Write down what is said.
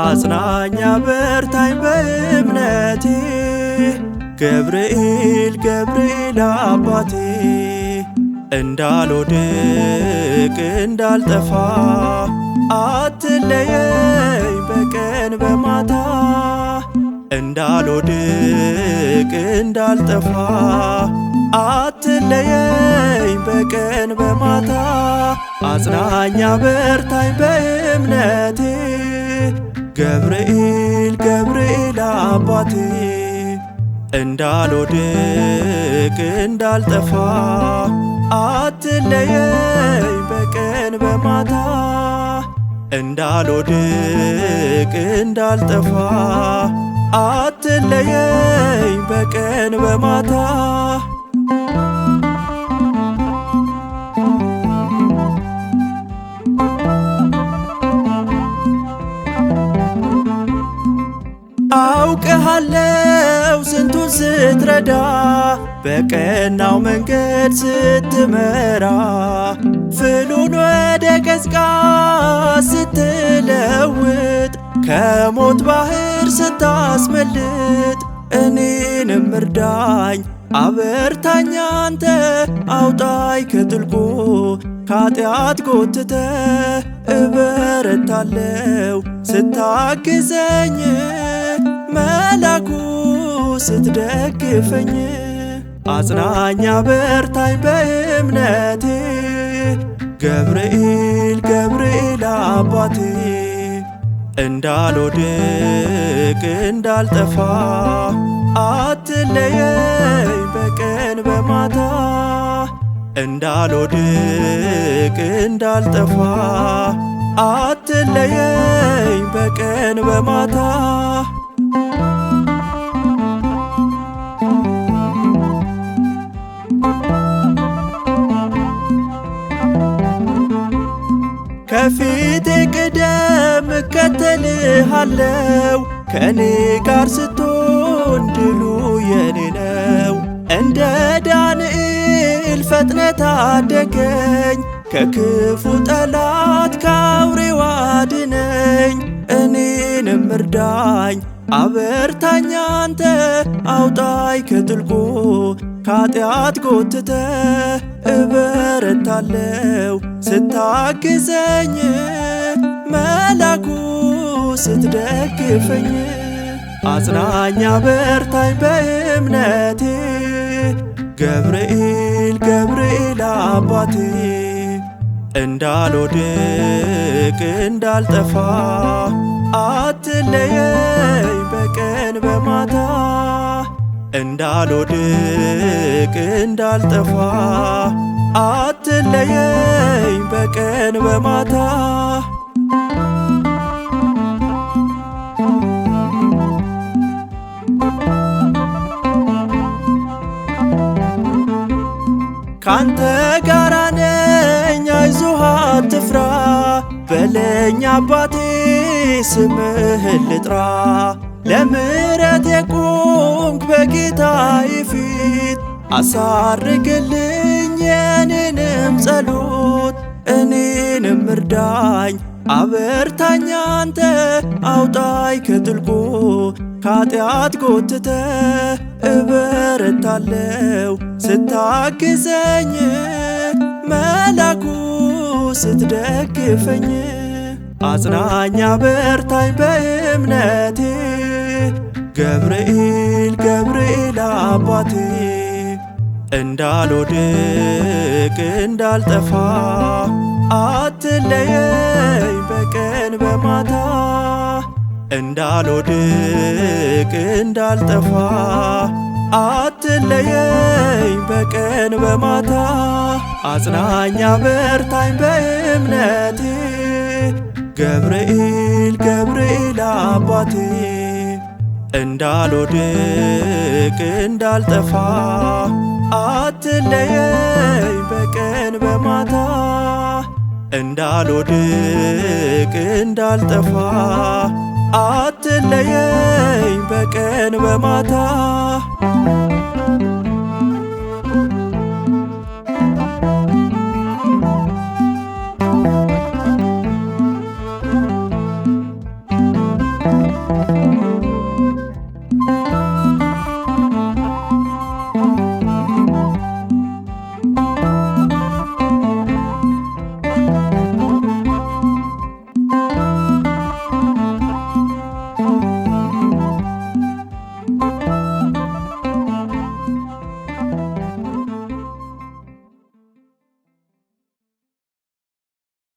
አጽናኝ አበርታኝ በእምነቴ ገብርኤል ገብርኤል አባቴ እንዳልወድቅ እንዳልጠፋ አትለየኝ በቀን በማታ እንዳልወድቅ እንዳልጠፋ አትለየኝ በቀን በማታ አጽናኝ አበርታኝ በእምነቴ ገብርኤል ገብርኤል አባቴ እንዳልወድቅ እንዳልጠፋ አትለየኝ በቀን በማታ እንዳልወድቅ እንዳልጠፋ አትለየኝ በቀን በማታ አውቅሃለው ስንቱን ስትረዳ በቀናው መንገድ ስትመራ ፍሉን ወደ ቀዝቃዝ ስትለውጥ ከሞት ባህር ስታስመልጥ እኔንም እርዳኝ አበርታኝ አንተ አውጣኝ ከጥልቁ ከኃጢአት ጎትተ እበረታለው ስታግዘኝ መላኩ ስትደግፈኝ አጽናኝ አበርታኝ በእምነቴ ገብርኤል ገብርኤል አባቴ እንዳልወድቅ እንዳልጠፋ አትለየኝ በቀን በማታ እንዳልወድቅ እንዳልጠፋ አትለየኝ በቀን በማታ ከፊቴ ቅደም እከተልሃለው ከኔ ጋር ስትሆን ድሉ የኔ ነው እንደ ዳንኤል ፈጥነ ታደገኝ ከክፉ ጠላት ከአውሬው አድነኝ እኔንም እርዳኝ አበርታኝ አንተ አውጣኝ ከጥልቁ ከኃጢአት ጎትተ እበረታለው ስታግዘኝ መላኩ ስትደግፈኝ አጽናኝ አበርታኝ በእምነቴ ገብርኤል ገብርኤል አባቴ እንዳልወድቅ እንዳልጠፋ አትለየኝ በቀን በማታ እንዳልወድቅ እንዳልጠፋ አትለየኝ በቀን በማታ ካንተ ጋራ ነኝ አይዞህ አትፍራ በለኝ አባቴ ስምህን ልጥራ ለምሕረት የቆምክ በጌታዬ ፊት አሳርግልኝ የኔንም ጸሎት እኔንም እርዳኝ አበርታኝ አንተ አውጣኝ ከጥልቁ ከኃጢአት ጎትተ እበረታለው ስታግዘኝ መላኩ ስትደግፈኝ አጽናኝ አበርታኝ በእምነቴ ገብርኤል ገብርኤል አባቴ እንዳልወድቅ እንዳልጠፋ አትለየኝ በቀን በማታ እንዳልወድቅ እንዳልጠፋ አትለየኝ በቀን በማታ አጽናኝ አበርታኝ በእምነቴ ገብርኤል ገብርኤል አባቴ እንዳልወድቅ እንዳልጠፋ አትለየኝ በቀን በማታ እንዳልወድቅ እንዳልጠፋ አትለየኝ በቀን በማታ